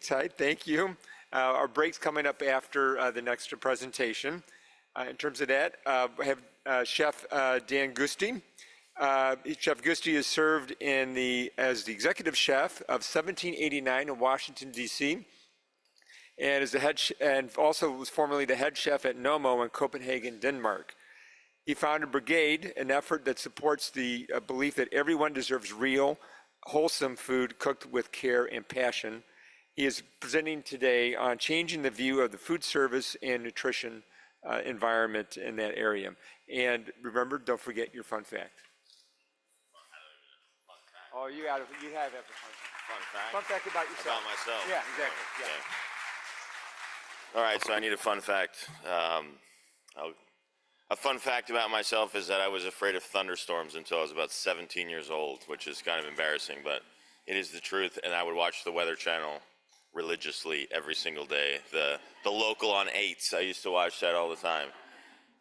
tight. Thank you. Our break's coming up after the next presentation. In terms of that, we have Chef Dan Giusti. Chef Giusti has served as the executive chef of 1789 in Washington, D.C., and and also was formerly the head chef at Noma in Copenhagen, Denmark. He founded Brigaid, an effort that supports the belief that everyone deserves real, wholesome food cooked with care and passion. He is presenting today on changing the view of the food service and nutrition environment in that area. And remember, don't forget your fun fact. Oh, you have a fun fact. Fun fact? Fun fact about yourself. About myself? Yeah, exactly. Yeah. Okay. All right, so I need a fun fact. A fun fact about myself is that I was afraid of thunderstorms until I was about 17 years old, which is kind of embarrassing, but it is the truth, and I would watch the Weather Channel religiously every single day. The local on 8s, I used to watch that all the time.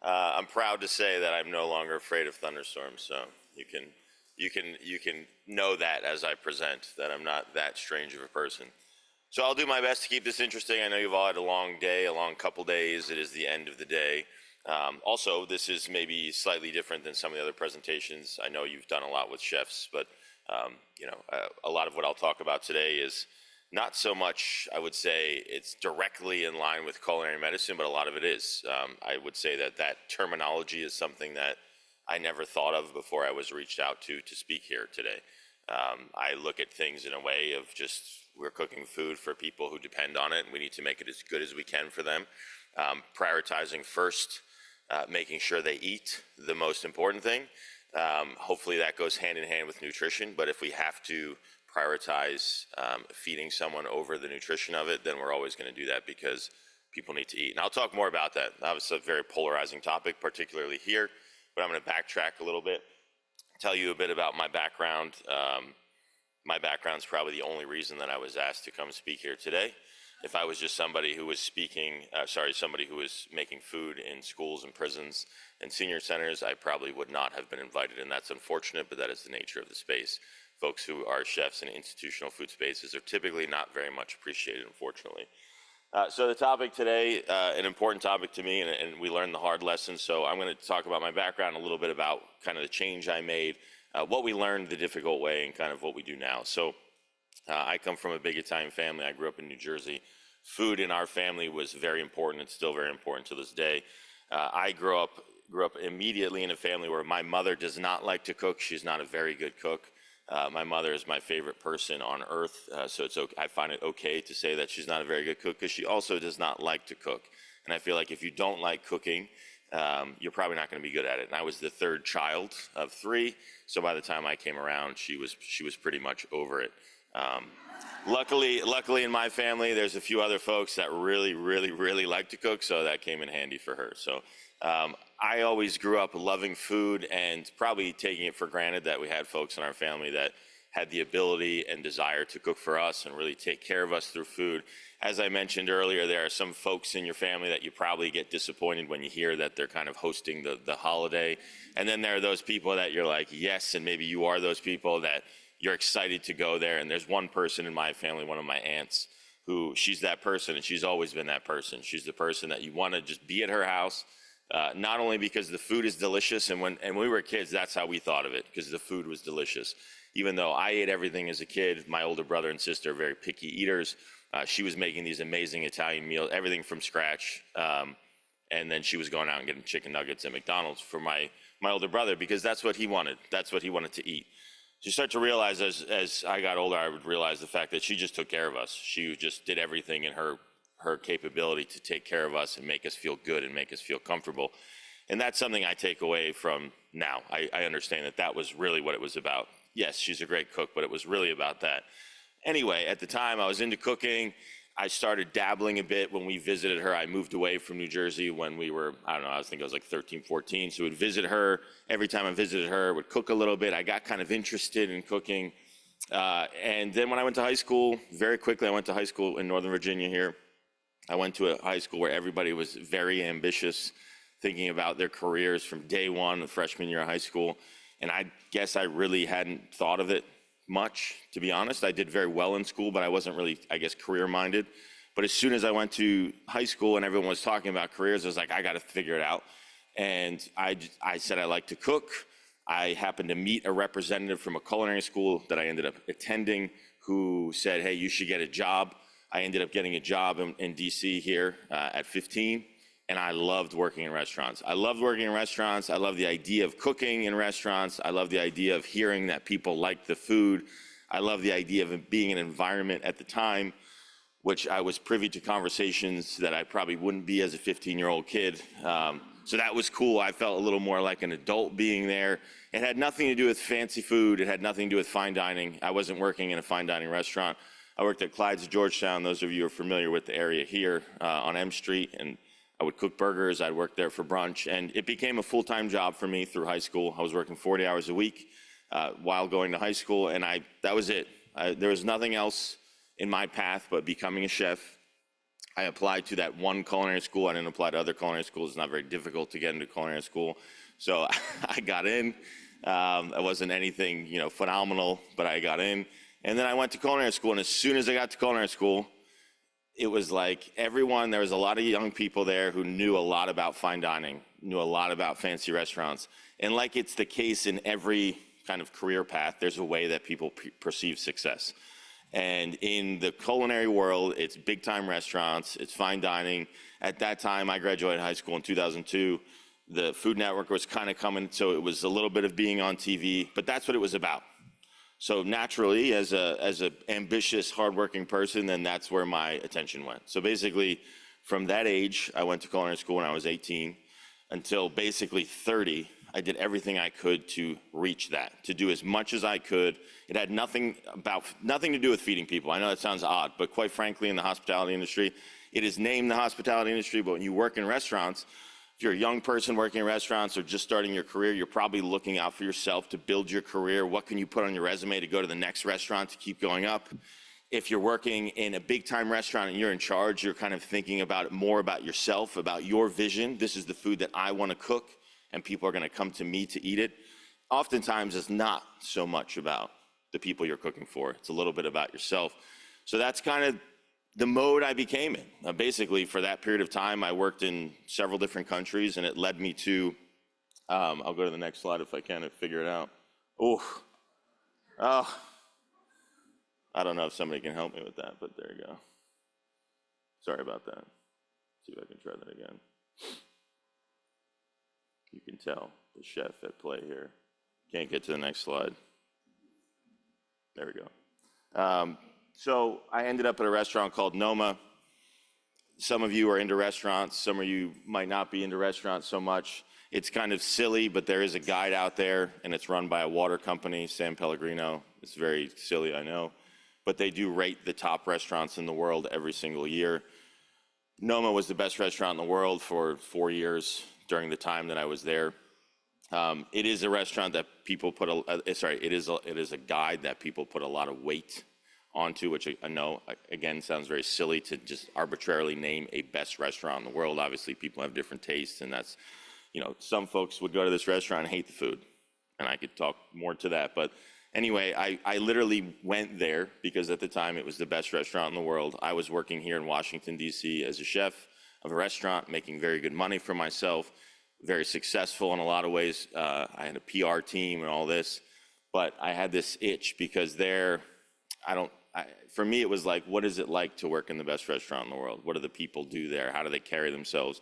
I'm proud to say that I'm no longer afraid of thunderstorms, so you can know that as I present, that I'm not that strange of a person. So I'll do my best to keep this interesting. I know you've all had a long day, a long couple days. It is the end of the day. Also, this is maybe slightly different than some of the other presentations. I know you've done a lot with chefs, but a lot of what I'll talk about today is not so much, I would say, it's directly in line with culinary medicine, but a lot of it is. I would say that terminology is something that I never thought of before I was reached out to speak here today. I look at things in a way of just, we're cooking food for people who depend on it, and we need to make it as good as we can for them. Prioritizing first, making sure they eat, the most important thing. Hopefully that goes hand in hand with nutrition, but if we have to prioritize feeding someone over the nutrition of it, then we're always going to do that because people need to eat. And I'll talk more about that. That was a very polarizing topic, particularly here, but I'm going to backtrack a little bit, tell you a bit about my background. My background's probably the only reason that I was asked to come speak here today. If I was just somebody who was somebody who was making food in schools and prisons and senior centers, I probably would not have been invited, and that's unfortunate, but that is the nature of the space. Folks who are chefs in institutional food spaces are typically not very much appreciated, unfortunately. So the topic today, an important topic to me, and we learned the hard lessons, so I'm going to talk about my background, a little bit about kind of the change I made, what we learned the difficult way, and kind of what we do now. So I come from a big Italian family. I grew up in New Jersey. Food in our family was very important. It's still very important to this day. I grew up immediately in a family where my mother does not like to cook. She's not a very good cook. My mother is my favorite person on earth, so it's okay. I find it okay to say that she's not a very good cook because she also does not like to cook. And I feel like if you don't like cooking, you're probably not going to be good at it. And I was the third child of 3, so by the time I came around, she was pretty much over it. Luckily in my family, there's a few other folks that really like to cook, so that came in handy for her. So I always grew up loving food and probably taking it for granted that we had folks in our family that had the ability and desire to cook for us and really take care of us through food. As I mentioned earlier, there are some folks in your family that you probably get disappointed when you hear that they're kind of hosting the holiday. And then there are those people that you're like, yes, and maybe you are those people that you're excited to go there. And there's one person in my family, one of my aunts, who she's that person, and she's always been that person. She's the person that you want to just be at her house, not only because the food is delicious, and when we were kids, that's how we thought of it, because the food was delicious. Even though I ate everything as a kid, my older brother and sister are very picky eaters. She was making these amazing Italian meals, everything from scratch. And then she was going out and getting chicken nuggets at McDonald's for my older brother, because that's what he wanted. That's what he wanted to eat. So you start to realize as I got older, I would realize the fact that she just took care of us. She just did everything in her capability to take care of us and make us feel good and make us feel comfortable. And that's something I take away from now. I understand that was really what it was about. Yes, she's a great cook, but it was really about that. Anyway, at the time I was into cooking. I started dabbling a bit when we visited her. I moved away from New Jersey when we were, I don't know, I think I was like 13, 14. So we'd visit her. Every time I visited her, would cook a little bit. I got kind of interested in cooking. And then when I went to high school, very quickly, I went to high school in Northern Virginia here. I went to a high school where everybody was very ambitious, thinking about their careers from day one, the freshman year of high school. And I guess I really hadn't thought of it much, to be honest. I did very well in school, but I wasn't really, I guess, career-minded. But as soon as I went to high school and everyone was talking about careers, I was like, I got to figure it out. And I said I like to cook. I happened to meet a representative from a culinary school that I ended up attending who said, hey, you should get a job. I ended up getting a job in DC here at 15, and I loved working in restaurants. I loved working in restaurants. I love the idea of cooking in restaurants. I love the idea of hearing that people like the food. I love the idea of it being an environment at the time, which I was privy to conversations that I probably wouldn't be as a 15-year-old kid. So that was cool. I felt a little more like an adult being there. It had nothing to do with fancy food. It had nothing to do with fine dining. I wasn't working in a fine dining restaurant. I worked at Clyde's of Georgetown. Those of you who are familiar with the area here on M Street, and I would cook burgers. I'd work there for brunch, and it became a full-time job for me through high school. I was working 40 hours a week while going to high school, and that was it. There was nothing else in my path but becoming a chef. I applied to that one culinary school. I didn't apply to other culinary schools. It's not very difficult to get into culinary school. So I got in. It wasn't anything, phenomenal, but I got in. And then I went to culinary school. And as soon as I got to culinary school, it was like there was a lot of young people there who knew a lot about fine dining, knew a lot about fancy restaurants. And like it's the case in every kind of career path, there's a way that people perceive success. And in the culinary world, it's big-time restaurants, it's fine dining. At that time, I graduated high school in 2002. The Food Network was kind of coming, so it was a little bit of being on TV, but that's what it was about. So naturally, as a ambitious, hardworking person, then that's where my attention went. So basically, from that age, I went to culinary school when I was 18, until basically 30. I did everything I could to reach that, to do as much as I could. It had nothing to do with feeding people. I know that sounds odd, but quite frankly, in the hospitality industry, it is named the hospitality industry, but when you work in restaurants, if you're a young person working in restaurants or just starting your career, you're probably looking out for yourself to build your career. What can you put on your resume to go to the next restaurant to keep going up? If you're working in a big-time restaurant and you're in charge, you're kind of thinking more about yourself, about your vision. This is the food that I want to cook, and people are going to come to me to eat it. Oftentimes, it's not so much about the people you're cooking for. It's a little bit about yourself. So that's kind of the mode I became in. Basically, for that period of time, I worked in several different countries, and it led me to, I'll go to the next slide if I can and figure it out. Oh, I don't know if somebody can help me with that, but there you go. Sorry about that. See if I can try that again. You can tell the chef at play here. Can't get to the next slide. There we go. So I ended up at a restaurant called Noma. Some of you are into restaurants. Some of you might not be into restaurants so much. It's kind of silly, but there is a guide out there, and it's run by a water company, San Pellegrino. It's very silly, I know. But they do rate the top restaurants in the world every single year. Noma was the best restaurant in the world for 4 years during the time that I was there. It is a restaurant that people it is a guide that people put a lot of weight onto, which I know, again, sounds very silly to just arbitrarily name a best restaurant in the world. Obviously, people have different tastes, and that's, some folks would go to this restaurant and hate the food, and I could talk more to that. But anyway, I literally went there because at the time it was the best restaurant in the world. I was working here in Washington, D.C. as a chef of a restaurant, making very good money for myself, very successful in a lot of ways. I had a PR team and all this, but I had this itch because for me, it was like, what is it like to work in the best restaurant in the world? What do the people do there? How do they carry themselves?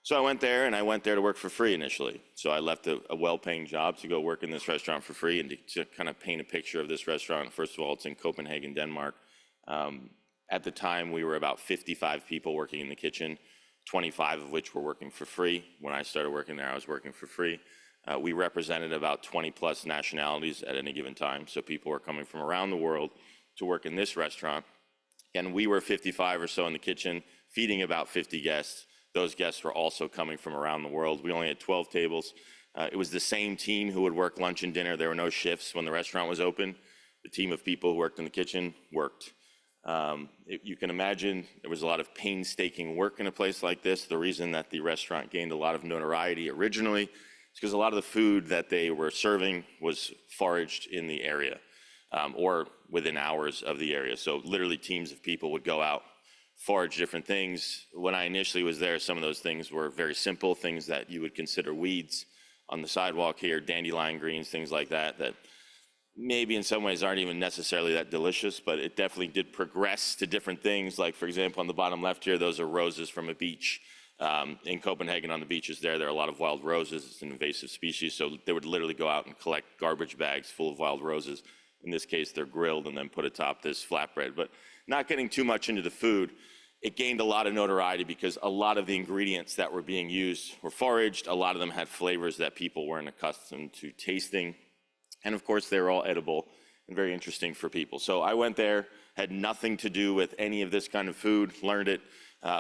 So I went there, and I went there to work for free initially. So I left a well-paying job to go work in this restaurant for free, and to kind of paint a picture of this restaurant. First of all, it's in Copenhagen, Denmark. At the time, we were about 55 people working in the kitchen, 25 of which were working for free. When I started working there, I was working for free. We represented about 20-plus nationalities at any given time, so people were coming from around the world to work in this restaurant. And we were 55 or so in the kitchen, feeding about 50 guests. Those guests were also coming from around the world. We only had 12 tables. It was the same team who would work lunch and dinner. There were no shifts when the restaurant was open. The team of people who worked in the kitchen worked. You can imagine there was a lot of painstaking work in a place like this. The reason that the restaurant gained a lot of notoriety originally is because a lot of the food that they were serving was foraged in the area. or within hours of the area. So literally teams of people would go out, forage different things. When I initially was there, some of those things were very simple, things that you would consider weeds on the sidewalk here, dandelion greens, things like that, that maybe in some ways aren't even necessarily that delicious, but it definitely did progress to different things. Like, for example, on the bottom left here, those are roses from a beach. In Copenhagen, on the beaches there are a lot of wild roses. It's an invasive species, so they would literally go out and collect garbage bags full of wild roses. In this case, they're grilled and then put atop this flatbread. But not getting too much into the food, it gained a lot of notoriety because a lot of the ingredients that were being used were foraged. A lot of them had flavors that people weren't accustomed to tasting. And of course, they were all edible and very interesting for people. So I went there, had nothing to do with any of this kind of food, learned it.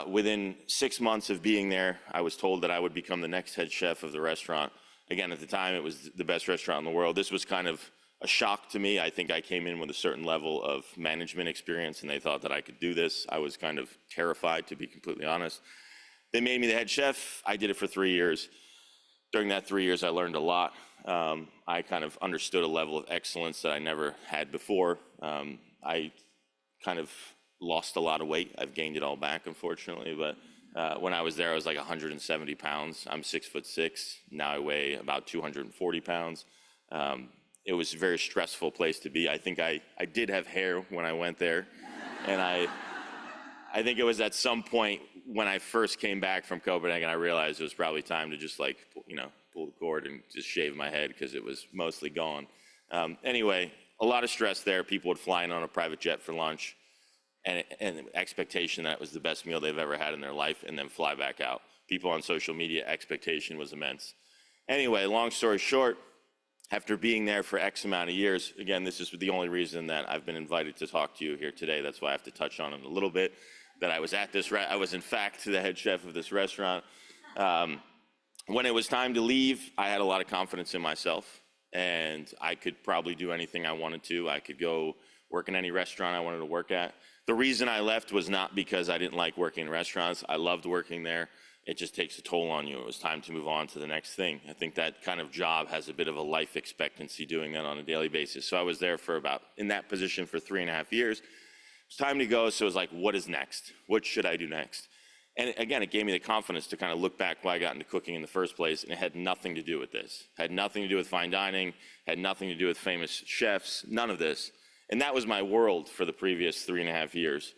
Within 6 months of being there, I was told that I would become the next head chef of the restaurant. Again, at the time, it was the best restaurant in the world. This was kind of a shock to me. I think I came in with a certain level of management experience, and they thought that I could do this. I was kind of terrified, to be completely honest. They made me the head chef. I did it for 3 years. During that 3 years, I learned a lot. I kind of understood a level of excellence that I never had before. I kind of lost a lot of weight. I've gained it all back, unfortunately. But when I was there, I was like 170 pounds. I'm 6'6". Now I weigh about 240 pounds. It was a very stressful place to be. I think I did have hair when I went there. And I think it was at some point when I first came back from Copenhagen, I realized it was probably time to just like, pull the cord and just shave my head because it was mostly gone. Anyway, a lot of stress there. People would fly in on a private jet for lunch and expectation that it was the best meal they've ever had in their life and then fly back out. People on social media, expectation was immense. Anyway, long story short, after being there for X amount of years, again, this is the only reason that I've been invited to talk to you here today. That's why I have to touch on it a little bit, that I was at this, I was in fact the head chef of this restaurant. When it was time to leave, I had a lot of confidence in myself, and I could probably do anything I wanted to. I could go work in any restaurant I wanted to work at. The reason I left was not because I didn't like working in restaurants. I loved working there. It just takes a toll on you. It was time to move on to the next thing. I think that kind of job has a bit of a life expectancy doing that on a daily basis. So I was there for in that position for 3.5 years. It's time to go, so it was like, what is next? What should I do next? And again, it gave me the confidence to kind of look back why I got into cooking in the first place, and it had nothing to do with this. It had nothing to do with fine dining, had nothing to do with famous chefs, none of this. And that was my world for the previous 3.5 years.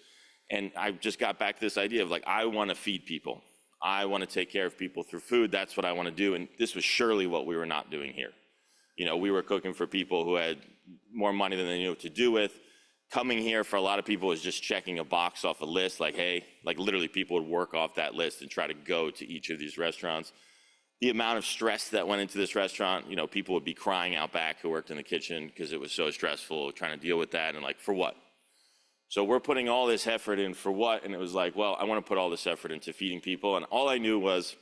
And I just got back to this idea of like, I want to feed people. I want to take care of people through food. That's what I want to do. And this was surely what we were not doing here. We were cooking for people who had more money than they knew what to do with. Coming here for a lot of people is just checking a box off a list, like, hey, like literally people would work off that list and try to go to each of these restaurants. The amount of stress that went into this restaurant, people would be crying out back who worked in the kitchen because it was so stressful trying to deal with that, and like, for what? So we're putting all this effort in for what? And it was like, well, I want to put all this effort into feeding people. And all I knew was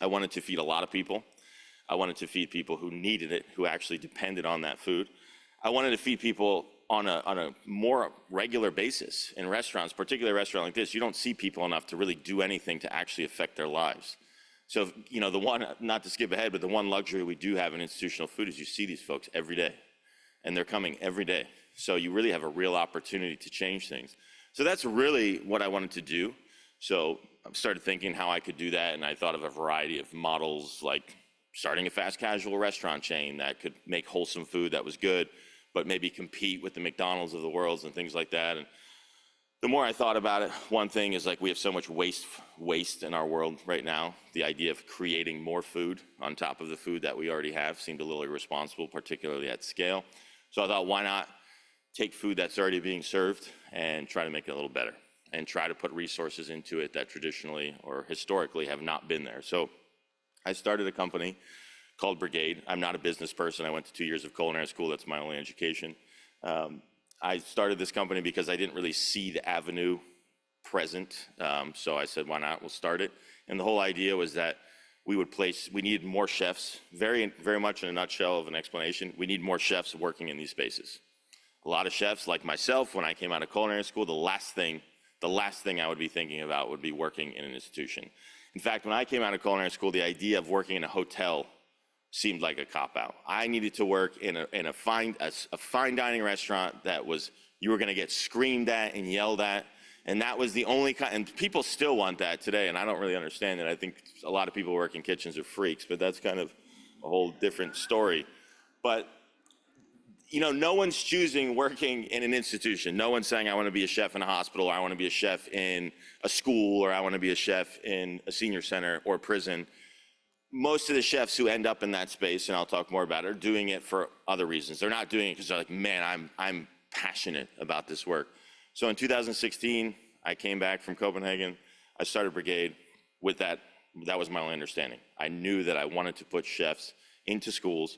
I wanted to feed a lot of people. I wanted to feed people who needed it, who actually depended on that food. I wanted to feed people on a more regular basis in restaurants, particularly a restaurant like this. You don't see people enough to really do anything to actually affect their lives. So, the one, not to skip ahead, but the one luxury we do have in institutional food is you see these folks every day, and they're coming every day. So you really have a real opportunity to change things. So that's really what I wanted to do. So I started thinking how I could do that, and I thought of a variety of models, like starting a fast casual restaurant chain that could make wholesome food that was good, but maybe compete with the McDonald's of the world and things like that. And the more I thought about it, one thing is like we have so much waste in our world right now. The idea of creating more food on top of the food that we already have seemed a little irresponsible, particularly at scale. So I thought, why not take food that's already being served and try to make it a little better and try to put resources into it that traditionally or historically have not been there. So I started a company called Brigaid. I'm not a business person. I went to 2 years of culinary school. That's my only education. I started this company because I didn't really see the avenue present. So I said, why not? We'll start it. And the whole idea was that we needed more chefs, very, very much in a nutshell of an explanation. We need more chefs working in these spaces. A lot of chefs like myself, when I came out of culinary school, the last thing I would be thinking about would be working in an institution. In fact, when I came out of culinary school, the idea of working in a hotel seemed like a cop-out. I needed to work in a fine dining restaurant that was, you were going to get screamed at and yelled at, and that was the only kind, and people still want that today, and I don't really understand it. I think a lot of people who work in kitchens are freaks, but that's kind of a whole different story. But you know, no one's choosing working in an institution. No one's saying, I want to be a chef in a hospital, or I want to be a chef in a school, or I want to be a chef in a senior center or prison. Most of the chefs who end up in that space, and I'll talk more about it, are doing it for other reasons. They're not doing it because they're like, man, I'm passionate about this work. So in 2016, I came back from Copenhagen. I started Brigaid with that. That was my only understanding. I knew that I wanted to put chefs into schools,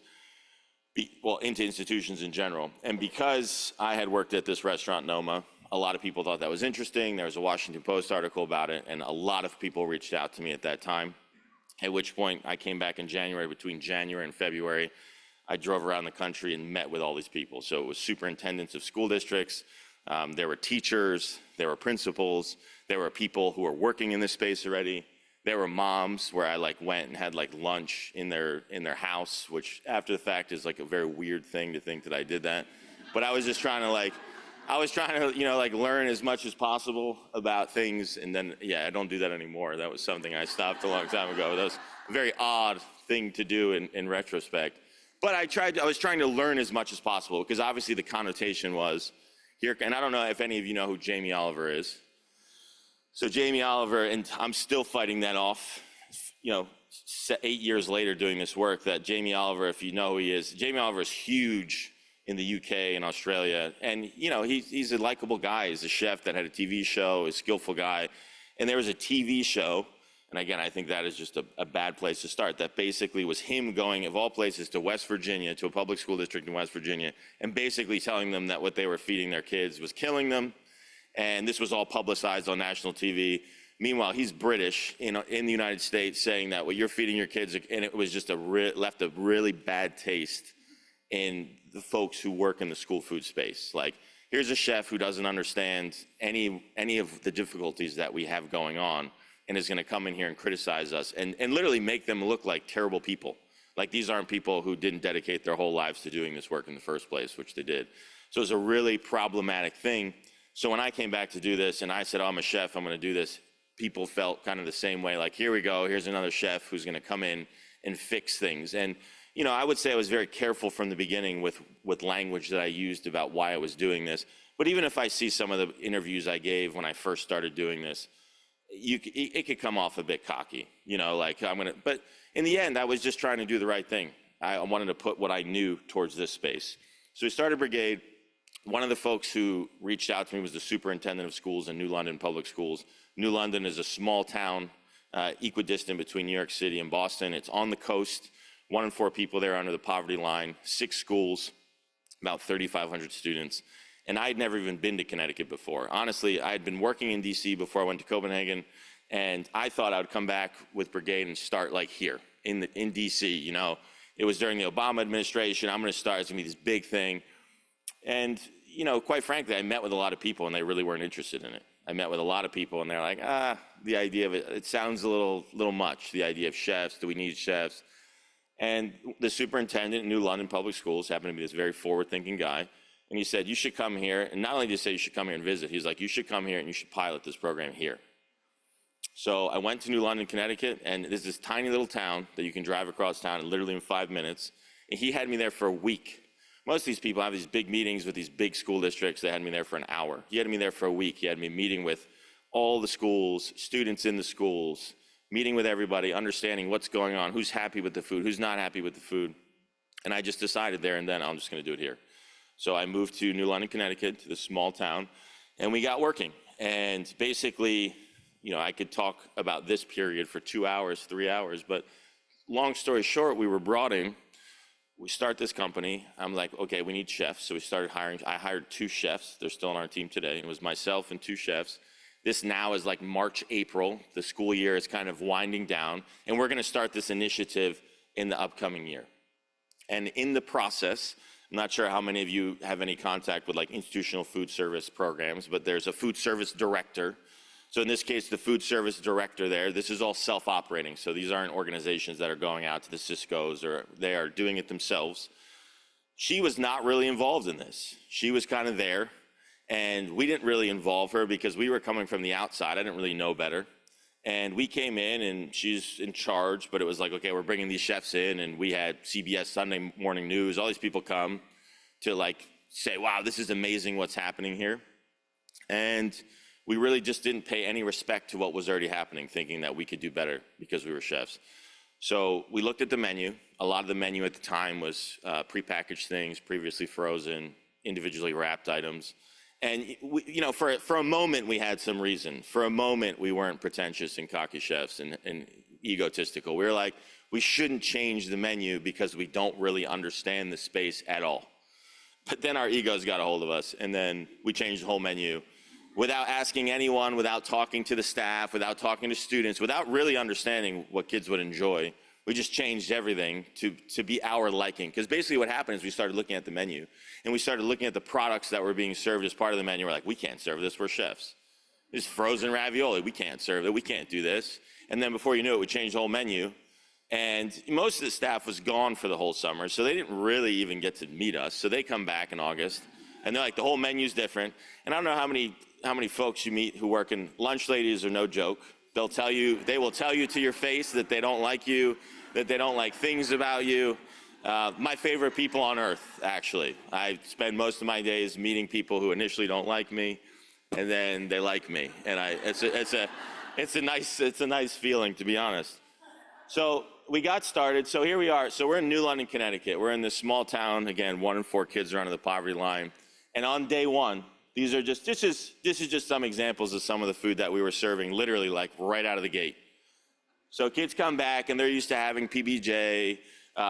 into institutions in general. And because I had worked at this restaurant, Noma, a lot of people thought that was interesting. There was a Washington Post article about it, and a lot of people reached out to me at that time, at which point I came back in January. Between January and February, I drove around the country and met with all these people. So it was superintendents of school districts, there were teachers, there were principals, there were people who were working in this space already. There were moms where I went and had lunch in their house, which after the fact is a very weird thing to think that I did that. But I was just trying to learn as much as possible about things. And then, yeah, I don't do that anymore. That was something I stopped a long time ago. That was a very odd thing to do in retrospect. But I was trying to learn as much as possible, because obviously the connotation was here, and I don't know if any of you know who Jamie Oliver is. So Jamie Oliver, and I'm still fighting that off, 8 years later doing this work, that Jamie Oliver, if you know who he is, Jamie Oliver is huge in the UK and Australia. And, he's a likable guy. He's a chef that had a TV show, a skillful guy. And there was a TV show, and again, I think that is just a bad place to start, that basically was him going, of all places, to West Virginia, to a public school district in West Virginia, and basically telling them that what they were feeding their kids was killing them. And this was all publicized on national TV. Meanwhile, he's British in the United States, saying that what you're feeding your kids, and it was just left a really bad taste in the folks who work in the school food space. Here's a chef who doesn't understand any of the difficulties that we have going on, and is going to come in here and criticize us and literally make them look like terrible people. These aren't people who didn't dedicate their whole lives to doing this work in the first place, which they did. So it was a really problematic thing. So when I came back to do this and I said, oh, I'm a chef, I'm going to do this, people felt kind of the same way, here we go, here's another chef who's going to come in and fix things. And, I would say I was very careful from the beginning with language that I used about why I was doing this. But even if I see some of the interviews I gave when I first started doing this, it could come off a bit cocky, but in the end, I was just trying to do the right thing. I wanted to put what I knew towards this space. So we started Brigaid. One of the folks who reached out to me was the superintendent of schools in New London Public Schools. New London is a small town, equidistant between New York City and Boston. It's on the coast. 1 in 4 people there under the poverty line, 6 schools, about 3,500 students. And I had never even been to Connecticut before. Honestly, I had been working in DC before I went to Copenhagen, and I thought I would come back with Brigaid and start here in DC. It was during the Obama administration. I'm going to start. It's going to be this big thing. And, quite frankly, I met with a lot of people and they really weren't interested in it. I met with a lot of people and they're like, the idea of it sounds a little much, the idea of chefs, do we need chefs? And the superintendent in New London Public Schools happened to be this very forward-thinking guy. And he said, you should come here. And not only did he say you should come here and visit, he's like, you should come here and you should pilot this program here. So I went to New London, Connecticut, and there's this tiny little town that you can drive across town literally in 5 minutes. And he had me there for a week. Most of these people have these big meetings with these big school districts. They had me there for an hour. He had me there for a week. He had me meeting with all the schools, students in the schools, meeting with everybody, understanding what's going on, who's happy with the food, who's not happy with the food. And I just decided there and then, I'm just going to do it here. So I moved to New London, Connecticut, to this small town, and we got working. And basically, I could talk about this period for 2 hours, 3 hours, but long story short, we were brought in. We start this company. I'm like, okay, we need chefs. So we started hiring. I hired 2 chefs. They're still on our team today. It was myself and 2 chefs. This now is March, April. The school year is kind of winding down. And we're going to start this initiative in the upcoming year. And in the process, I'm not sure how many of you have any contact with institutional food service programs, but there's a food service director So in this case, the food service director there, this is all self-operating. So these aren't organizations that are going out to the Cisco's, or they are doing it themselves. She was not really involved in this. She was kind of there, and we didn't really involve her because we were coming from the outside. I didn't really know better. And we came in, and she's in charge, but it was like, okay, we're bringing these chefs in, and we had CBS Sunday Morning News. All these people come to like say, wow, this is amazing what's happening here. And we really just didn't pay any respect to what was already happening, thinking that we could do better because we were chefs. So we looked at the menu. A lot of the menu at the time was prepackaged things, previously frozen, individually wrapped items. And we, you know, for a moment we had some reason. For a moment we weren't pretentious and cocky chefs and egotistical. We were like, we shouldn't change the menu because we don't really understand the space at all. But then our egos got a hold of us, and then we changed the whole menu without asking anyone, without talking to the staff, without talking to students, without really understanding what kids would enjoy. We just changed everything to be our liking. Because basically what happened is we started looking at the menu, and we started looking at the products that were being served as part of the menu. We're like, we can't serve this, we're chefs. This frozen ravioli, we can't serve it, we can't do this. And then before you knew it, we changed the whole menu. And most of the staff was gone for the whole summer, so they didn't really even get to meet us. So they come back in August, and they're like, the whole menu's different. And I don't know how many folks you meet who work in lunch ladies are no joke. They will tell you to your face that they don't like you, that they don't like things about you. My favorite people on earth, actually. I spend most of my days meeting people who initially don't like me, and then they like me. And it's a nice feeling, to be honest. So we got started. So here we are. So we're in New London, Connecticut. We're in this small town. Again, 1 in 4 kids are under the poverty line. And on day one, this is just some examples of some of the food that we were serving, literally like right out of the gate. So kids come back, and they're used to having PBJ,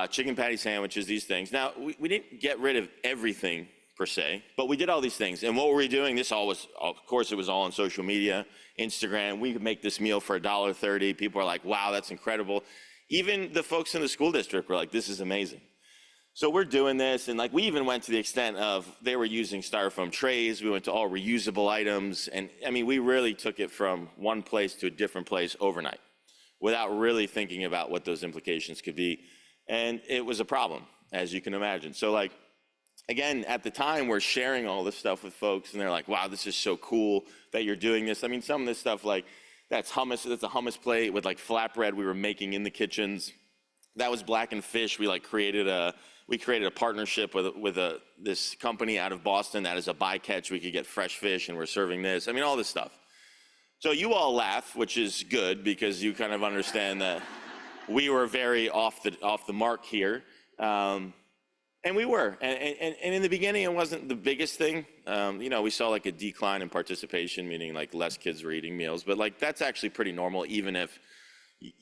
chicken patty sandwiches, these things. Now, we didn't get rid of everything per se, but we did all these things. And what were we doing? This all was, of course, it was all on social media, Instagram. We could make this meal for $1.30. People are like, wow, that's incredible. Even the folks in the school district were like, this is amazing. So we're doing this, and like we even went to the extent of they were using styrofoam trays. We went to all reusable items. And I mean, we really took it from one place to a different place overnight without really thinking about what those implications could be. And it was a problem, as you can imagine. So like, again, at the time, we're sharing all this stuff with folks, and they're like, wow, this is so cool that you're doing this. I mean, some of this stuff, like, that's hummus. That's a hummus plate with like flatbread we were making in the kitchens. That was blackened fish. We like created a partnership with this company out of Boston that is a bycatch. We could get fresh fish, and we're serving this. I mean, all this stuff. So you all laugh, which is good because you kind of understand that we were very off the mark here. And we were, and in the beginning, it wasn't the biggest thing. You know, we saw like a decline in participation, meaning like less kids were eating meals, but like that's actually pretty normal, even if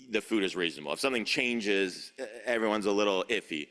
the food is reasonable. If something changes, everyone's a little iffy.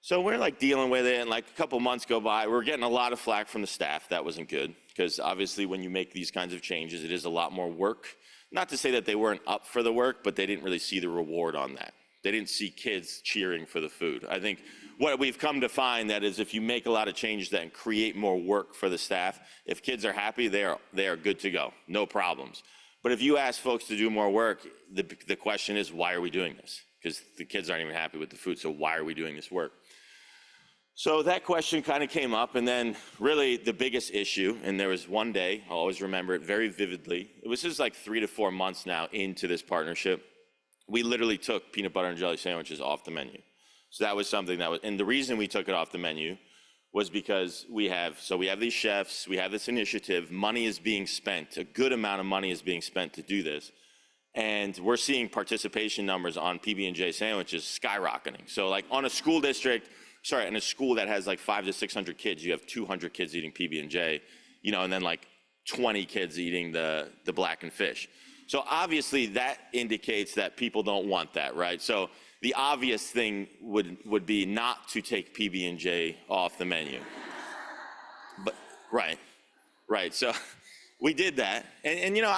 So we're like dealing with it, and like a couple months go by, we're getting a lot of flack from the staff. That wasn't good, because obviously when you make these kinds of changes, it is a lot more work. Not to say that they weren't up for the work, but they didn't really see the reward on that. They didn't see kids cheering for the food. I think what we've come to find that is if you make a lot of changes that create more work for the staff, if kids are happy, they are good to go, no problems. But if you ask folks to do more work, the question is, why are we doing this? Because the kids aren't even happy with the food, so why are we doing this work? So that question kind of came up, and then really the biggest issue, and there was one day, I'll always remember it very vividly. It was just like 3 to 4 months now into this partnership. We literally took peanut butter and jelly sandwiches off the menu. So that was something that was, and the reason we took it off the menu was because we have these chefs, we have this initiative, money is being spent, a good amount of money is being spent to do this. And we're seeing participation numbers on PB&J sandwiches skyrocketing. So like on a school district, in a school that has like 500 to 600 kids, you have 200 kids eating PB&J, you know, and then like 20 kids eating the blackened fish. So obviously that indicates that people don't want that, right? So the obvious thing would be not to take PB&J off the menu. But right. So we did that, and you know,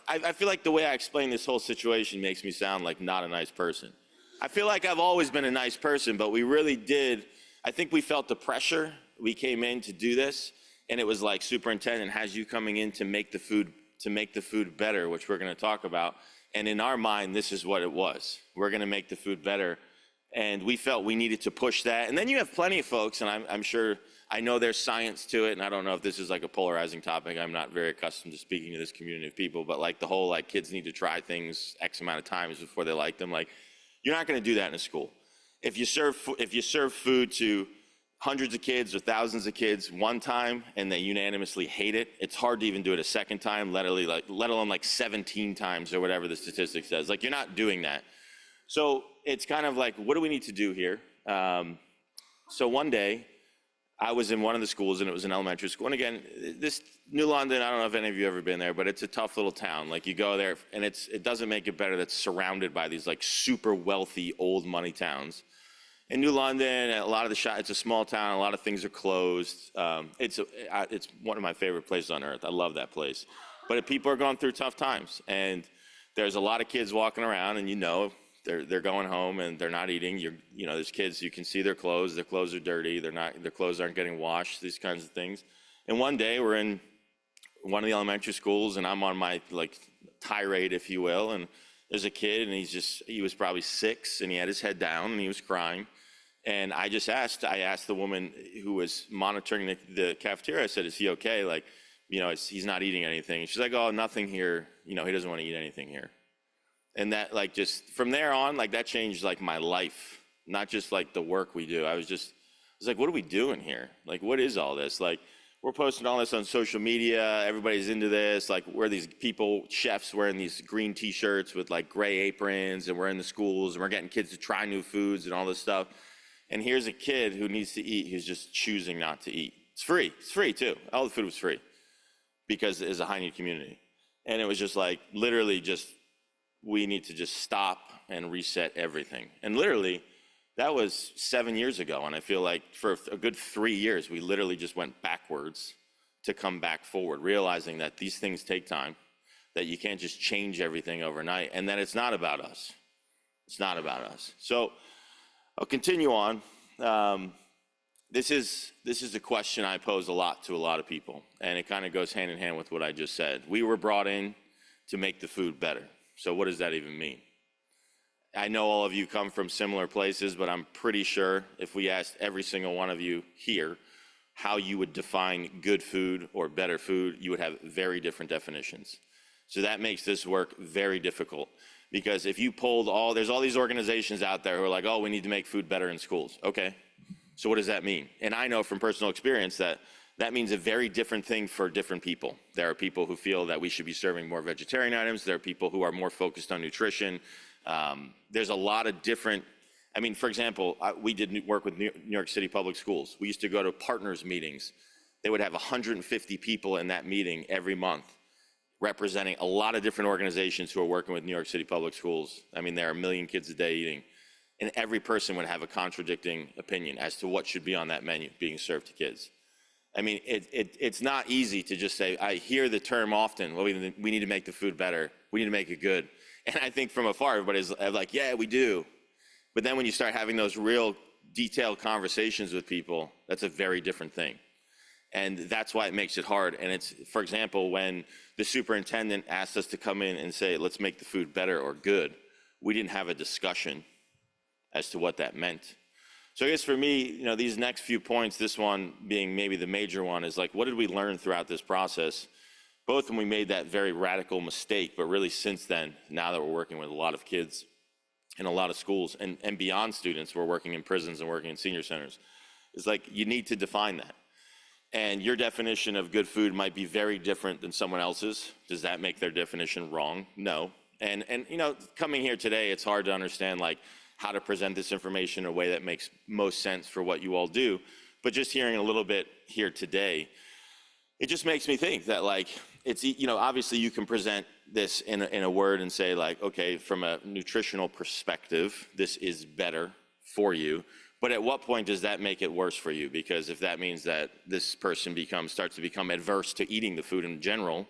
I feel like the way I explain this whole situation makes me sound like not a nice person. I feel like I've always been a nice person, but we really did. I think we felt the pressure. We came in to do this, and it was like superintendent has you coming in to make the food to make the food better, which we're going to talk about. And in our mind, this is what it was. We're going to make the food better. And we felt we needed to push that. And then you have plenty of folks, and I'm sure, I know there's science to it, and I don't know if this is like a polarizing topic. I'm not very accustomed to speaking to this community of people, but like the whole like kids need to try things X amount of times before they like them. Like, you're not going to do that in a school. If you serve food to hundreds of kids or thousands of kids one time and they unanimously hate it, it's hard to even do it a second time, let alone like 17 times or whatever the statistic says. Like, you're not doing that. So it's kind of like, what do we need to do here? So one day, I was in one of the schools, and it was an elementary school. And again, this New London, I don't know if any of you have ever been there, but it's a tough little town. Like, you go there, and it doesn't make it better that it's surrounded by these like super wealthy old money towns. In New London, a lot of it's a small town. A lot of things are closed. It's one of my favorite places on earth. I love that place. But people are going through tough times, and there's a lot of kids walking around, and they're going home and they're not eating. There's kids, you can see their clothes are dirty, their clothes aren't getting washed, these kinds of things. And one day we're in one of the elementary schools, and I'm on my like tirade, if you will, and there's a kid, and he was probably 6, and he had his head down and he was crying. And I asked the woman who was monitoring the cafeteria, I said, is he okay? Like, he's not eating anything. And she's like, oh, nothing here. He doesn't want to eat anything here. And that, like, just from there on, like, that changed like my life, not just like the work we do. I was like, what are we doing here? Like, what is all this? Like, we're posting all this on social media. Everybody's into this. Like, we're these people, chefs wearing these green T-shirts with like gray aprons, and we're in the schools, and we're getting kids to try new foods and all this stuff. And here's a kid who needs to eat, who's just choosing not to eat. It's free. It's free too. All the food was free because it's a high-need community. And it was just like, literally just, we need to just stop and reset everything. And literally, that was 7 years ago. And I feel like for a good 3 years, we literally just went backwards to come back forward, realizing that these things take time, that you can't just change everything overnight, and that it's not about us. It's not about us. So I'll continue on. This is a question I pose a lot to a lot of people, and it kind of goes hand in hand with what I just said. We were brought in to make the food better. So what does that even mean? I know all of you come from similar places, but I'm pretty sure if we asked every single one of you here how you would define good food or better food, you would have very different definitions. So that makes this work very difficult. Because if you polled there's all these organizations out there who are like, oh, we need to make food better in schools. Okay, so what does that mean? And I know from personal experience that means a very different thing for different people. There are people who feel that we should be serving more vegetarian items. There are people who are more focused on nutrition. There's a lot of different, for example, we did work with New York City Public Schools. We used to go to partners meetings. They would have 150 people in that meeting every month, representing a lot of different organizations who are working with New York City Public Schools. There are 1 million kids a day eating, and every person would have a contradicting opinion as to what should be on that menu being served to kids. It's not easy to just say, I hear the term often, well, we need to make the food better, we need to make it good. And I think from afar, everybody's like, yeah, we do. But then when you start having those real detailed conversations with people, that's a very different thing. And that's why it makes it hard. And it's, for example, when the superintendent asked us to come in and say, let's make the food better or good, we didn't have a discussion as to what that meant. So I guess for me, these next few points, this one being maybe the major one, is like, what did we learn throughout this process? Both when we made that very radical mistake, but really since then, now that we're working with a lot of kids in a lot of schools and beyond students, we're working in prisons and working in senior centers, is like, you need to define that. And your definition of good food might be very different than someone else's. Does that make their definition wrong? No. And coming here today, it's hard to understand like how to present this information in a way that makes most sense for what you all do. But just hearing a little bit here today, it just makes me think that like, it's, obviously you can present this in a word and say like, okay, from a nutritional perspective, this is better for you. But at what point does that make it worse for you? Because if that means that this person starts to become adverse to eating the food in general,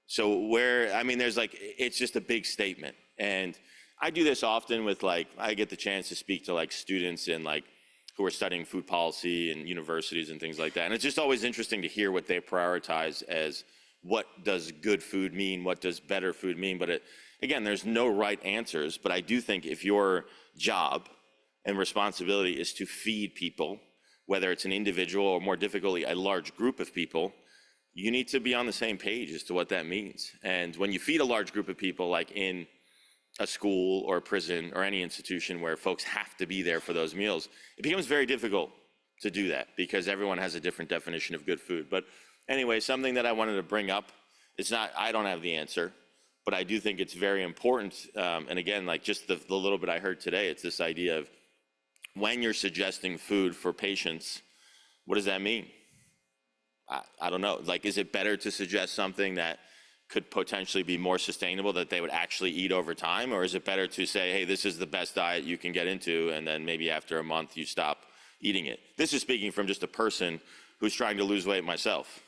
so there's like, it's just a big statement. And I do this often with like, I get the chance to speak to like students in like, who are studying food policy and universities and things like that. And it's just always interesting to hear what they prioritize as what does good food mean? What does better food mean? But again, there's no right answers. But I do think if your job and responsibility is to feed people, whether it's an individual or more difficultly, a large group of people, you need to be on the same page as to what that means. And when you feed a large group of people, like in a school or a prison or any institution where folks have to be there for those meals, it becomes very difficult to do that because everyone has a different definition of good food. But anyway, something that I wanted to bring up, it's not, I don't have the answer, but I do think it's very important. And again, like just the little bit I heard today, it's this idea of when you're suggesting food for patients, what does that mean? I don't know. Like, is it better to suggest something that could potentially be more sustainable that they would actually eat over time? Or is it better to say, hey, this is the best diet you can get into, and then maybe after a month you stop eating it? This is speaking from just a person who's trying to lose weight myself.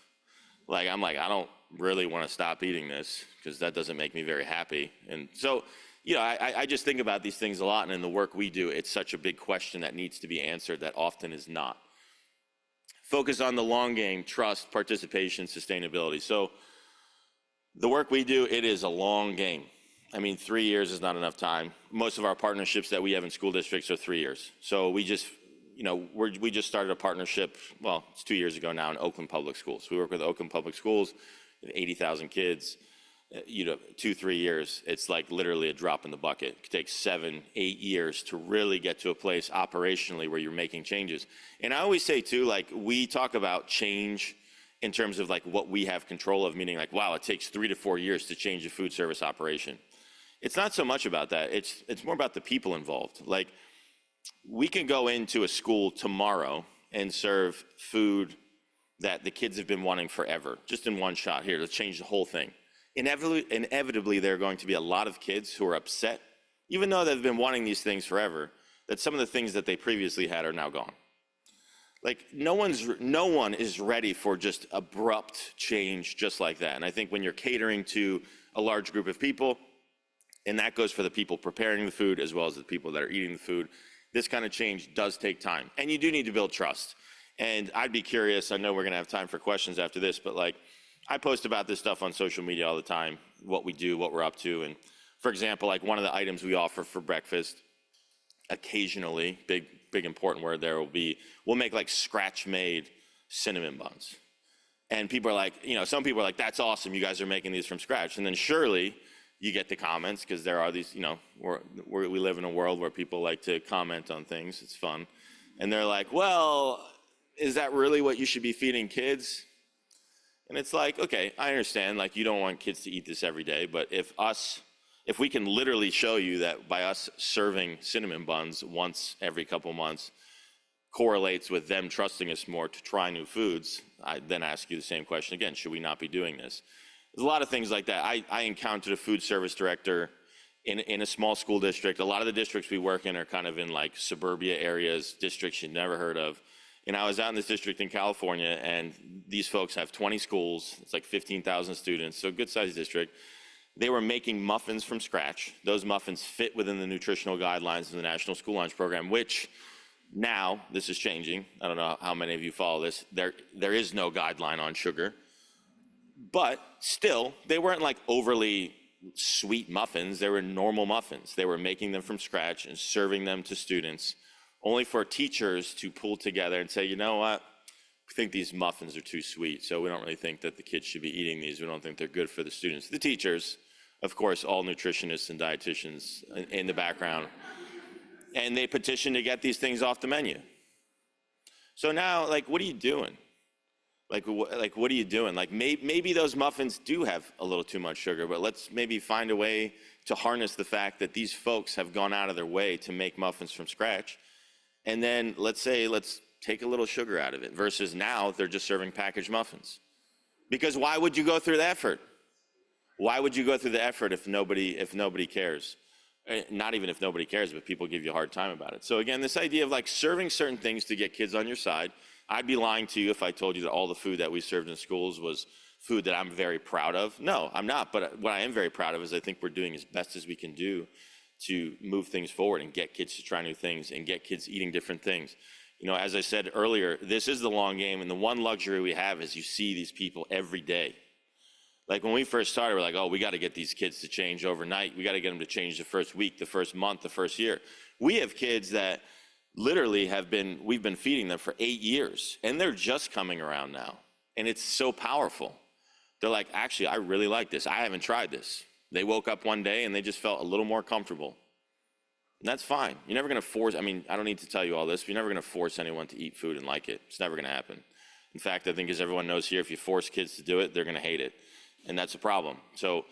Like, I'm like, I don't really want to stop eating this because that doesn't make me very happy. And so, you know, I just think about these things a lot, and in the work we do, it's such a big question that needs to be answered that often is not. Focus on the long game, trust, participation, sustainability. So the work we do, it is a long game. I mean, 3 years is not enough time. Most of our partnerships that we have in school districts are 3 years. So we just, you know, we just started a partnership, well, it's 2 years ago now in Oakland Public Schools. We work with Oakland Public Schools, 80,000 kids. You know, 2-3 years, it's like literally a drop in the bucket. It takes 7-8 years to really get to a place operationally where you're making changes. And I always say too, like, we talk about change in terms of like what we have control of, meaning like, wow, it takes 3 to 4 years to change a food service operation. It's not so much about that. It's more about the people involved. Like, we can go into a school tomorrow and serve food that the kids have been wanting forever, just in one shot here to change the whole thing. Inevitably, there are going to be a lot of kids who are upset, even though they've been wanting these things forever, that some of the things that they previously had are now gone. Like, no one is ready for just abrupt change just like that. And I think when you're catering to a large group of people, and that goes for the people preparing the food as well as the people that are eating the food, this kind of change does take time. And you do need to build trust. And I'd be curious, I know we're gonna have time for questions after this, but like, I post about this stuff on social media all the time, what we do, what we're up to. And for example, like one of the items we offer for breakfast, occasionally, big important word there, we'll make like scratch-made cinnamon buns. And people are like, you know, some people are like, that's awesome, you guys are making these from scratch. And then surely you get the comments, because there are these, you know, we live in a world where people like to comment on things, it's fun. And they're like, well, is that really what you should be feeding kids? And it's like, okay, I understand, like, you don't want kids to eat this every day, but if we can literally show you that by us serving cinnamon buns once every couple months correlates with them trusting us more to try new foods, I then ask you the same question again, should we not be doing this? There's a lot of things like that. I encountered a food service director in a small school district. A lot of the districts we work in are kind of in like suburbia areas, districts you'd never heard of. And I was out in this district in California, and these folks have 20 schools. It's like 15,000 students, so a good-sized district. They were making muffins from scratch. Those muffins fit within the nutritional guidelines of the National School Lunch Program, which now, this is changing. I don't know how many of you follow this. There is no guideline on sugar. But still, they weren't like overly sweet muffins. They were normal muffins. They were making them from scratch and serving them to students, only for teachers to pull together and say, you know what, we think these muffins are too sweet, so we don't really think that the kids should be eating these. We don't think they're good for the students. The teachers, of course, all nutritionists and dietitians in the background, and they petitioned to get these things off the menu. So now, like, what are you doing? Like what are you doing? Like, maybe those muffins do have a little too much sugar, but let's maybe find a way to harness the fact that these folks have gone out of their way to make muffins from scratch. And then let's take a little sugar out of it, versus now they're just serving packaged muffins. Because why would you go through the effort? Why would you go through the effort if nobody cares? Not even if nobody cares, but people give you a hard time about it. So again, this idea of like serving certain things to get kids on your side, I'd be lying to you if I told you that all the food that we served in schools was food that I'm very proud of. No, I'm not, but what I am very proud of is I think we're doing as best as we can do to move things forward and get kids to try new things and get kids eating different things. You know, as I said earlier, this is the long game, and the one luxury we have is you see these people every day. Like when we first started, we're like, oh, we got to get these kids to change overnight. We got to get them to change the first week, the first month, the first year. We have kids that literally we've been feeding them for 8 years, and they're just coming around now. And it's so powerful. They're like, actually, I really like this. I haven't tried this. They woke up one day and they just felt a little more comfortable. And that's fine. You're never going to force, I mean, I don't need to tell you all this, but you're never going to force anyone to eat food and like it. It's never going to happen. In fact, I think as everyone knows here, if you force kids to do it, they're going to hate it. And that's a problem. So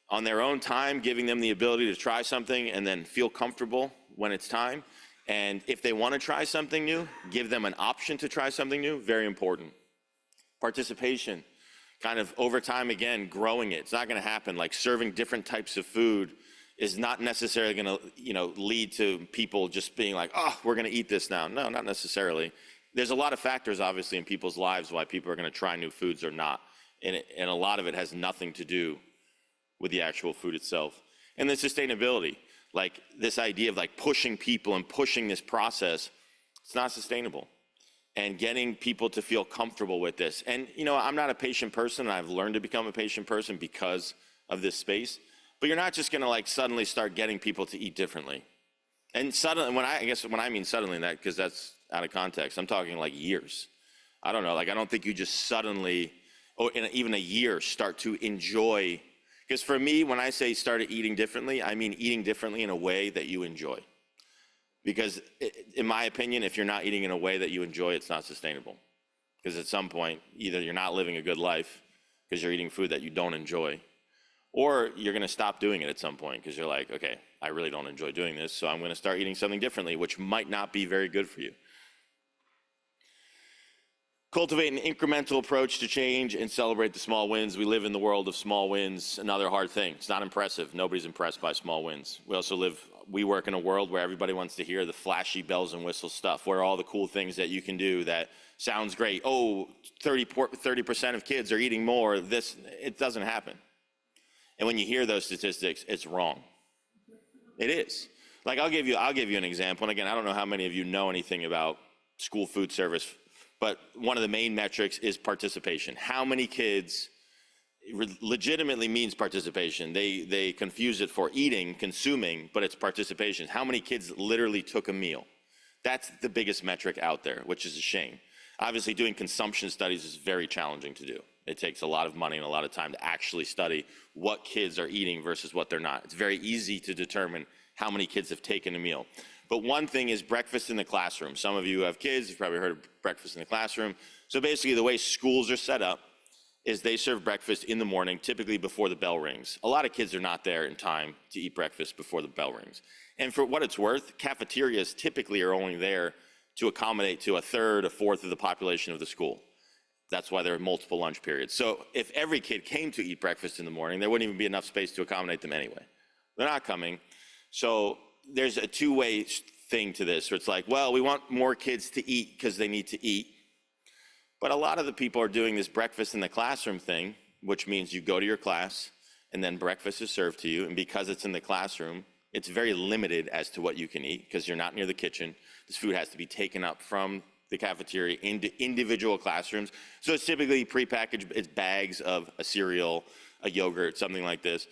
on their own time, giving them the ability to try something and then feel comfortable when it's time. And if they want to try something new, give them an option to try something new, very important. Participation, kind of over time, again, growing it. It's not going to happen. Like serving different types of food is not necessarily going to, lead to people just being like, oh, we're going to eat this now. No, not necessarily. There's a lot of factors, obviously, in people's lives why people are going to try new foods or not. And a lot of it has nothing to do with the actual food itself. And then sustainability, like this idea of like pushing people and pushing this process, it's not sustainable. And getting people to feel comfortable with this. And, I'm not a patient person, and I've learned to become a patient person because of this space. But you're not just going to like suddenly start getting people to eat differently. And suddenly, when I mean suddenly, that because that's out of context, I'm talking like years. I don't know, like I don't think you just suddenly, or in even a year, start to enjoy. Because for me, when I say started eating differently, I mean eating differently in a way that you enjoy. Because in my opinion, if you're not eating in a way that you enjoy, it's not sustainable. Because at some point, either you're not living a good life because you're eating food that you don't enjoy, or you're going to stop doing it at some point because you're like, okay, I really don't enjoy doing this, so I'm going to start eating something differently, which might not be very good for you. Cultivate an incremental approach to change and celebrate the small wins. We live in the world of small wins, another hard thing. It's not impressive. Nobody's impressed by small wins. We work in a world where everybody wants to hear the flashy bells and whistles stuff, where all the cool things that you can do that sounds great. Oh, 30% of kids are eating more. It doesn't happen. And when you hear those statistics, it's wrong. It is. Like I'll give you an example. And again, I don't know how many of you know anything about school food service, but one of the main metrics is participation. How many kids legitimately means participation. They confuse it for eating, consuming, but it's participation. How many kids literally took a meal? That's the biggest metric out there, which is a shame. Obviously, doing consumption studies is very challenging to do. It takes a lot of money and a lot of time to actually study what kids are eating versus what they're not. It's very easy to determine how many kids have taken a meal. But one thing is breakfast in the classroom. Some of you have kids, you've probably heard of breakfast in the classroom. So basically the way schools are set up is they serve breakfast in the morning, typically before the bell rings. A lot of kids are not there in time to eat breakfast before the bell rings. And for what it's worth, cafeterias typically are only there to accommodate to a third, a fourth of the population of the school. That's why there are multiple lunch periods. So if every kid came to eat breakfast in the morning, there wouldn't even be enough space to accommodate them anyway. They're not coming. So there's a two-way thing to this, where it's like, well, we want more kids to eat because they need to eat. But a lot of the people are doing this breakfast in the classroom thing, which means you go to your class and then breakfast is served to you. And because it's in the classroom, it's very limited as to what you can eat because you're not near the kitchen. This food has to be taken up from the cafeteria into individual classrooms. So it's typically prepackaged, it's bags of a cereal, a yogurt, something like this.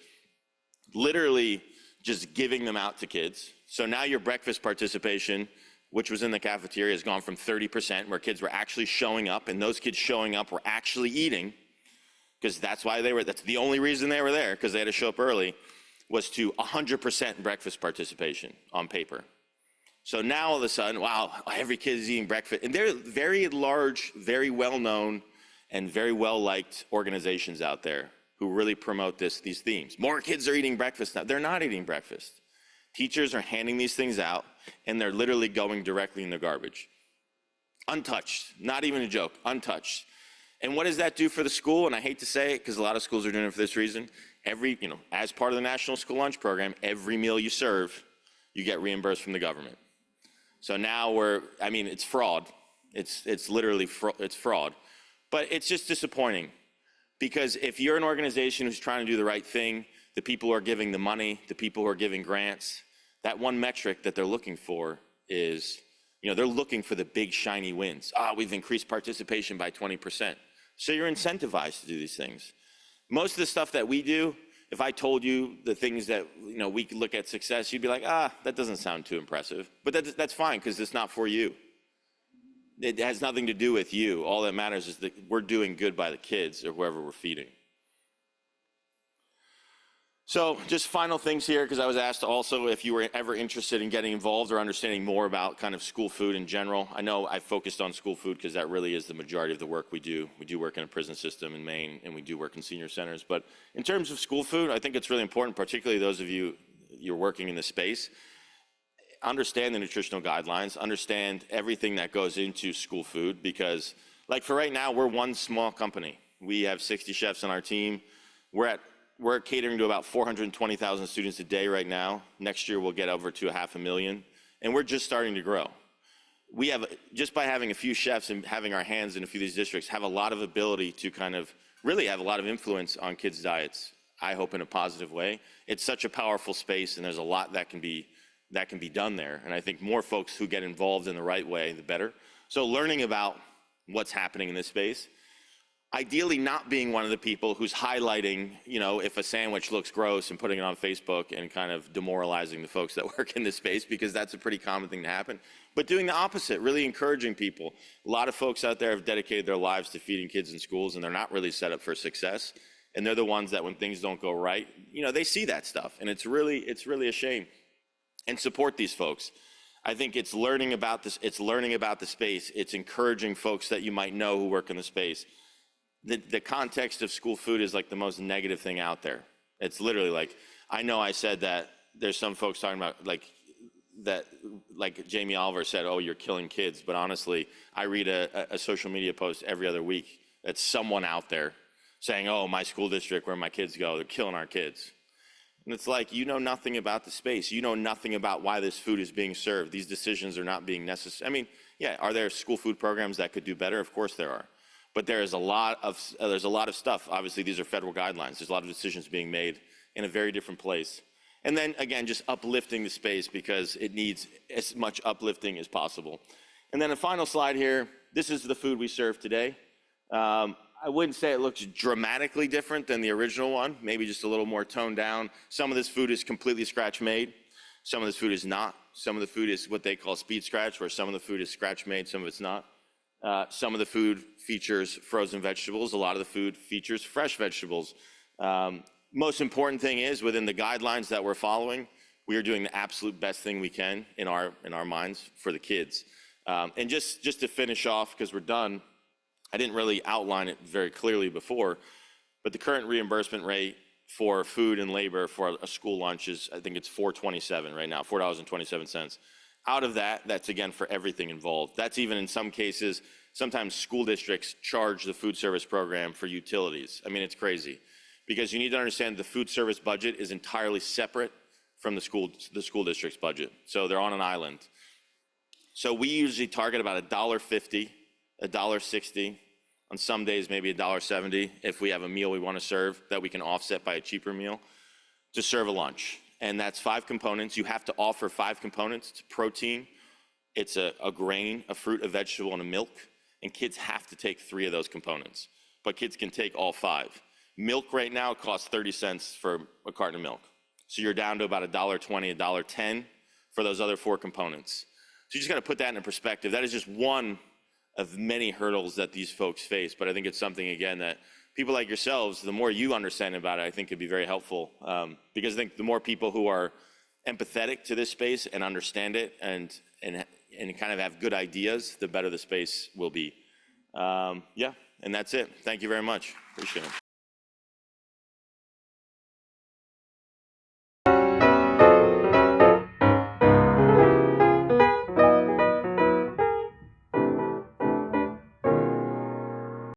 Literally just giving them out to kids. So now your breakfast participation, which was in the cafeteria, has gone from 30%, where kids were actually showing up, and those kids showing up were actually eating, because that's the only reason they were there, because they had to show up early, was to 100% breakfast participation on paper. So now all of a sudden, wow, every kid is eating breakfast. And they're very large, very well-known, and very well-liked organizations out there who really promote these themes. More kids are eating breakfast now. They're not eating breakfast. Teachers are handing these things out, and they're literally going directly in the garbage. Untouched, not even a joke, untouched. And what does that do for the school? And I hate to say it, because a lot of schools are doing it for this reason. As part of the National School Lunch Program, every meal you serve, you get reimbursed from the government. So now it's fraud. It's literally it's fraud. But it's just disappointing, because if you're an organization who's trying to do the right thing, the people who are giving the money, the people who are giving grants, that one metric that they're looking for is, they're looking for the big shiny wins. We've increased participation by 20%. So you're incentivized to do these things. Most of the stuff that we do, if I told you the things that, you know, we could look at success, you'd be like, that doesn't sound too impressive. But that's fine, because it's not for you. It has nothing to do with you. All that matters is that we're doing good by the kids or whoever we're feeding. So just final things here, because I was asked also if you were ever interested in getting involved or understanding more about kind of school food in general. I know I focused on school food because that really is the majority of the work we do. We do work in a prison system in Maine, and we do work in senior centers. But in terms of school food, I think it's really important, particularly those of you're working in the space, understand the nutritional guidelines, understand everything that goes into school food, because like for right now, we're one small company. We have 60 chefs on our team. We're catering to about 420,000 students a day right now. Next year, we'll get over to 500,000, and we're just starting to grow. We have, just by having a few chefs and having our hands in a few of these districts, have a lot of ability to kind of really have a lot of influence on kids' diets, I hope in a positive way. It's such a powerful space, and there's a lot that can be done there. And I think more folks who get involved in the right way, the better. So learning about what's happening in this space, ideally not being one of the people who's highlighting, you know, if a sandwich looks gross and putting it on Facebook and kind of demoralizing the folks that work in this space, because that's a pretty common thing to happen. But doing the opposite, really encouraging people. A lot of folks out there have dedicated their lives to feeding kids in schools, and they're not really set up for success. And they're the ones that when things don't go right, you know, they see that stuff. And it's really a shame. And support these folks. I think it's learning about this, it's learning about the space, it's encouraging folks that you might know who work in the space. The context of school food is like the most negative thing out there. It's literally like, I know I said that there's some folks talking about like Jamie Oliver said, oh, you're killing kids. But honestly, I read a social media post every other week that's someone out there saying, oh, my school district where my kids go, they're killing our kids. And it's like, you know nothing about the space. You know nothing about why this food is being served. These decisions are not being necessary. I mean, yeah, are there school food programs that could do better? Of course there are. But there's a lot of stuff. Obviously, these are federal guidelines. There's a lot of decisions being made in a very different place. And then, again, just uplifting the space, because it needs as much uplifting as possible. And then a final slide here. This is the food we serve today. I wouldn't say it looks dramatically different than the original one, maybe just a little more toned down. Some of this food is completely scratch made. Some of this food is not. Some of the food is what they call speed scratch, where some of the food is scratch made, some of it's not. Some of the food features frozen vegetables. A lot of the food features fresh vegetables. Most important thing is, within the guidelines that we're following, we are doing the absolute best thing we can in our minds for the kids. And just to finish off, because we're done, I didn't really outline it very clearly before, but the current reimbursement rate for food and labor for a school lunch is, I think it's $4.27 right now, $4.27. Out of that, that's again for everything involved. That's even in some cases, sometimes school districts charge the food service program for utilities. I mean, it's crazy, because you need to understand the food service budget is entirely separate from the school district's budget. So they're on an island. So we usually target about $1.50, $1.60, on some days maybe $1.70 if we have a meal we want to serve that we can offset by a cheaper meal to serve a lunch. And that's 5 components. You have to offer 5 components. It's protein, it's a grain, a fruit, a vegetable, and a milk. And kids have to take 3 of those components. But kids can take all 5. Milk right now costs 30 cents for a carton of milk. So you're down to about $1.20, $1.10 for those other 4 components. So you just got to put that in perspective. That is just one of many hurdles that these folks face. But I think it's something, again, that people like yourselves, the more you understand about it, I think could be very helpful. Because I think the more people who are empathetic to this space and understand it and kind of have good ideas, the better the space will be. Yeah, and that's it. Thank you very much. Appreciate it.